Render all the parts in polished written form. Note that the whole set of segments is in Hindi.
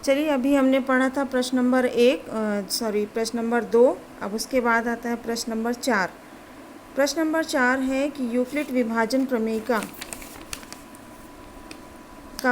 चलिए, अभी हमने पढ़ा था प्रश्न नंबर प्रश्न नंबर 2। अब उसके बाद आता है प्रश्न नंबर 4। प्रश्न नंबर 4 है कि यूक्लिड विभाजन प्रमेय का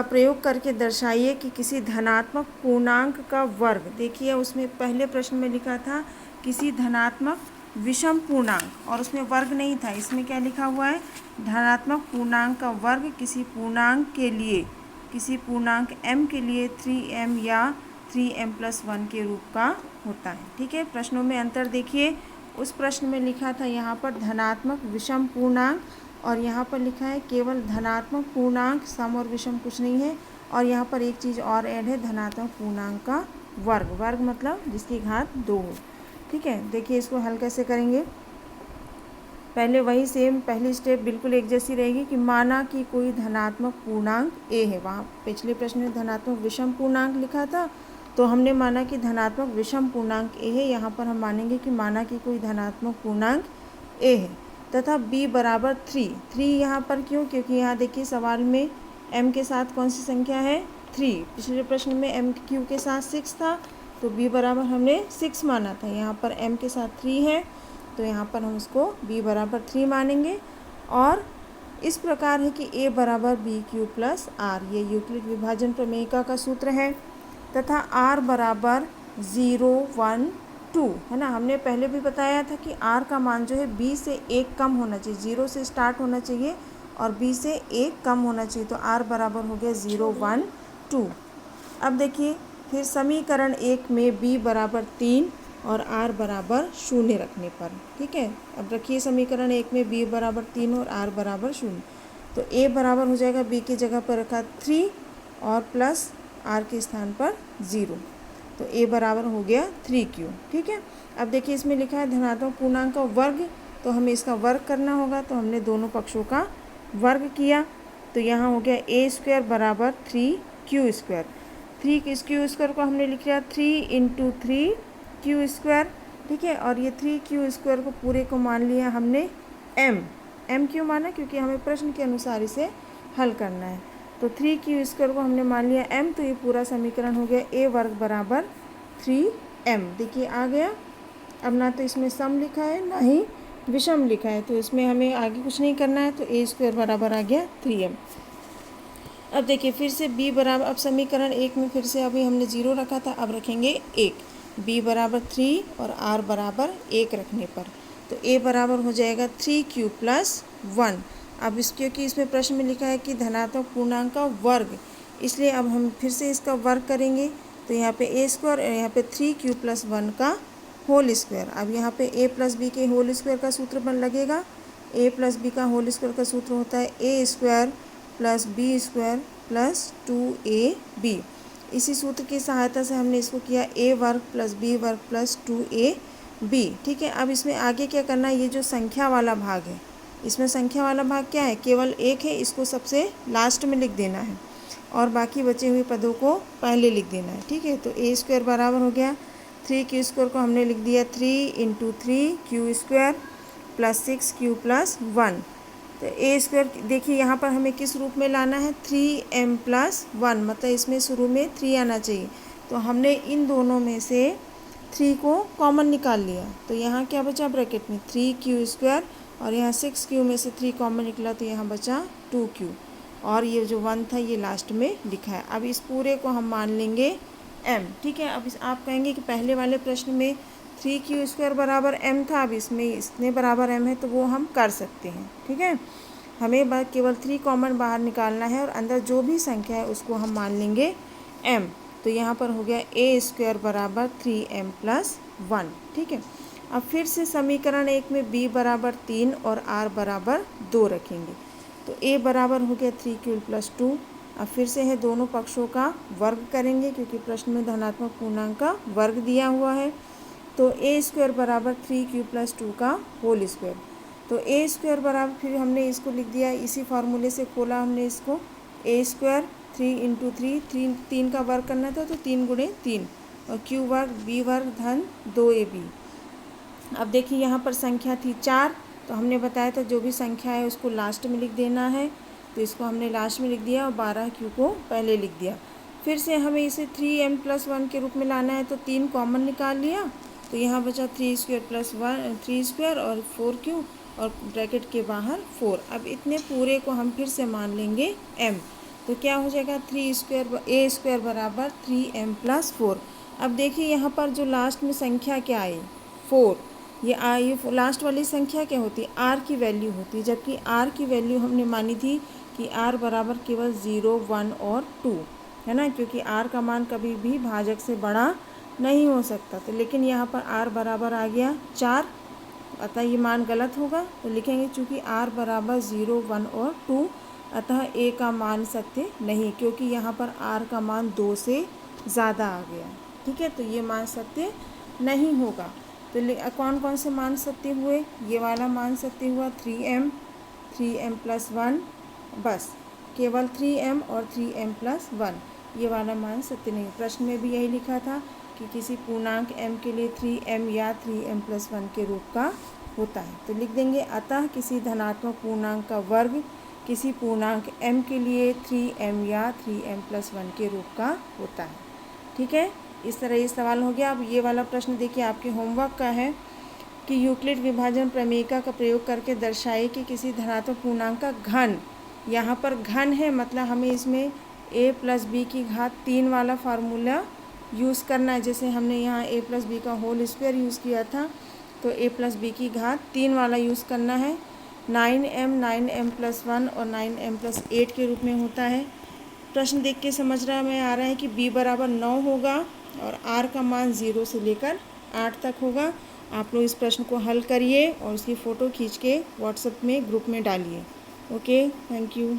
प्रयोग करके दर्शाइए कि किसी धनात्मक पूर्णांक का वर्ग। देखिए, उसमें पहले प्रश्न में लिखा था किसी धनात्मक विषम पूर्णांक, और उसमें वर्ग नहीं था। इसमें क्या लिखा हुआ है? धनात्मक पूर्णांक का वर्ग किसी पूर्णांक के लिए, किसी पूर्णांक m के लिए 3m या 3m+1 के रूप का होता है। ठीक है, प्रश्नों में अंतर देखिए। उस प्रश्न में लिखा था यहाँ पर धनात्मक विषम पूर्णांक, और यहाँ पर लिखा है केवल धनात्मक पूर्णांक, सम और विषम कुछ नहीं है। और यहाँ पर एक चीज़ और ऐड है, धनात्मक पूर्णांक का वर्ग। वर्ग मतलब जिसकी घात 2 हो। ठीक है, देखिए इसको हल कैसे करेंगे। पहले वही सेम पहली स्टेप बिल्कुल एक जैसी रहेगी कि माना कि कोई धनात्मक पूर्णांक a है। वहाँ पिछले प्रश्न में धनात्मक विषम पूर्णांक लिखा था, तो हमने माना कि धनात्मक विषम पूर्णांक a है। यहाँ पर हम मानेंगे कि माना कि कोई धनात्मक पूर्णांक a है तथा b बराबर 3। यहाँ पर क्यों? क्योंकि यहाँ देखिए सवाल में m के साथ कौन सी संख्या है? 3। पिछले प्रश्न में m q के साथ 6 था, तो b बराबर हमने 6 माना था। यहाँ पर m के साथ 3 है, तो यहाँ पर हम उसको b बराबर 3 मानेंगे। और इस प्रकार है कि a बराबर BQ + R, ये यूक्लिड विभाजन प्रमेय का सूत्र है। तथा r बराबर 0, 1, 2 है ना। हमने पहले भी बताया था कि r का मान जो है b से 1 कम होना चाहिए, 0 से स्टार्ट होना चाहिए और b से 1 कम होना चाहिए। तो r बराबर हो गया 0, 1, 2। अब देखिए फिर समीकरण 1 में b बराबर 3 और r बराबर 0 रखने पर। ठीक है, अब रखिए समीकरण 1 में b बराबर 3 और r बराबर 0। तो a बराबर हो जाएगा, b की जगह पर रखा 3 और प्लस r के स्थान पर 0, तो a बराबर हो गया 3q। ठीक है, अब देखिए इसमें लिखा है धनात्मक पूर्णांक का वर्ग, तो हमें इसका वर्ग करना होगा। तो हमने दोनों पक्षों का वर्ग किया, तो यहाँ हो गया a² बराबर 3q²। 3q² को हमने लिख लिया 3 × 3q²। ठीक है, और ये 3q² को पूरे को मान लिया हमने m क्यों माना? क्योंकि हमें प्रश्न के अनुसार इसे हल करना है। तो 3q² को हमने मान लिया m, तो ये पूरा समीकरण हो गया a वर्ग बराबर 3m। देखिए आ गया। अब ना तो इसमें सम लिखा है ना ही विषम लिखा है, तो इसमें हमें आगे कुछ नहीं करना है। तो a² बराबर आ गया 3m। अब देखिए फिर से b बराबर, अब समीकरण 1 में फिर से अभी हमने 0 रखा था, अब रखेंगे 1। b बराबर 3 और r बराबर 1 रखने पर, तो a बराबर हो जाएगा 3q + 1। अब क्योंकि इसमें प्रश्न में लिखा है कि धनात्मक पूर्णांक का वर्ग, इसलिए अब हम फिर से इसका वर्ग करेंगे। तो यहाँ पे a² और यहाँ पे 3q + 1 का होल स्क्वायर। अब यहाँ पे a + b के होल स्क्वायर का सूत्र बन लगेगा। a + b का होल स्क्वायर का सूत्र होता है a² + b² + 2ab। इसी सूत्र की सहायता से हमने इसको किया a वर्ग + b वर्ग + 2ab। ठीक है, अब इसमें आगे क्या करना है? ये जो संख्या वाला भाग है, इसमें संख्या वाला भाग क्या है? केवल 1 है, इसको सबसे लास्ट में लिख देना है और बाकी बचे हुए पदों को पहले लिख देना है। ठीक है, तो a² बराबर हो गया 3q² को हमने लिख दिया 3 × 3q² + 6q + 1। तो a² देखिए यहाँ पर हमें किस रूप में लाना है? 3m+1, मतलब इसमें शुरू में 3 आना चाहिए। तो हमने इन दोनों में से 3 को कॉमन निकाल लिया, तो यहाँ क्या बचा ब्रैकेट में? 3q² और यहाँ 6q में से 3 कॉमन निकला, तो यहाँ बचा 2q, और ये जो 1 था ये लास्ट में लिखा है। अब इस पूरे को हम मान लेंगे m। ठीक है, अब आप कहेंगे कि पहले वाले प्रश्न में 3q² बराबर m था, अब इसमें इतने बराबर m है, तो वो हम कर सकते हैं। ठीक है, हमें केवल 3 कॉमन बाहर निकालना है और अंदर जो भी संख्या है उसको हम मान लेंगे m। तो यहाँ पर हो गया a² बराबर 3m + 1। ठीक है, अब फिर से समीकरण 1 में b बराबर 3 और r बराबर 2 रखेंगे। तो a बराबर हो गया 3q + 2। अब फिर से है दोनों पक्षों का वर्ग करेंगे, क्योंकि प्रश्न में धनात्मक पूर्णांक का वर्ग दिया हुआ है। तो a² बराबर 3q + 2 का होल स्क्वायर। तो a² बराबर, फिर हमने इसको लिख दिया, इसी फार्मूले से खोला हमने इसको। a² 3 × 3 का वर्ग करना था, तो 3 × 3 और q वर्ग b वर्ग धन 2ab। अब देखिए यहाँ पर संख्या थी 4, तो हमने बताया था जो भी संख्या है उसको लास्ट में लिख देना है, तो इसको हमने लास्ट में लिख दिया और 12q को पहले लिख दिया। फिर से हमें इसे 3m+1 के रूप में लाना है, तो 3 कॉमन निकाल लिया, तो यहाँ बचा 3² + 1 3² और 4 और ब्रैकेट के बाहर 4। अब इतने पूरे को हम फिर से मान लेंगे m, तो क्या हो जाएगा 3² बराबर 3m+4। अब देखिए यहाँ पर जो लास्ट में संख्या क्या आई 4, ये लास्ट वाली संख्या क्या होती है r की वैल्यू होती है, जबकि r की वैल्यू हमने मानी थी कि r बराबर केवल 0, 1 और 2 है ना, क्योंकि r का मान कभी भी भाजक से बड़ा नहीं हो सकता। तो लेकिन यहाँ पर r बराबर आ गया 4, अतः ये मान गलत होगा, तो लिखेंगे चूँकि r बराबर 0, 1 और 2, अतः a का मान सत्य नहीं, क्योंकि यहाँ पर r का मान 2 से ज़्यादा आ गया। ठीक है, तो ये मान सत्य नहीं होगा। तो कौन कौन से मान सत्य हुए, ये वाला मान सत्य हुआ 3m+1, बस केवल 3m और 3m+1, ये वाला मान सत्य नहीं। प्रश्न में भी यही लिखा था कि किसी पूर्णांक m के लिए 3m या 3m+1 के रूप का होता है, तो लिख देंगे अतः किसी धनात्मक पूर्णांक का वर्ग किसी पूर्णांक m के लिए 3m या 3m+1 के रूप का होता है। ठीक है, इस तरह ये सवाल हो गया। अब ये वाला प्रश्न देखिए, आपके होमवर्क का है कि यूक्लिड विभाजन प्रमेयिका का प्रयोग करके दर्शाए कि किसी धनात्मक पूर्णांक का घन, यहाँ पर घन है मतलब हमें इसमें a + b की घात 3 वाला फार्मूला यूज़ करना है। जैसे हमने यहाँ a + b का होल स्क्वायर यूज़ किया था, तो a + b की घात 3 वाला यूज़ करना है। 9m+1 और 9m+8 के रूप में होता है। प्रश्न देख के समझ रहा में आ रहा है कि b बराबर 9 होगा और r का मान 0 से लेकर 8 तक होगा। आप लोग इस प्रश्न को हल करिए और उसकी फ़ोटो खींच के व्हाट्सएप में ग्रुप में डालिए। Okay, thank you.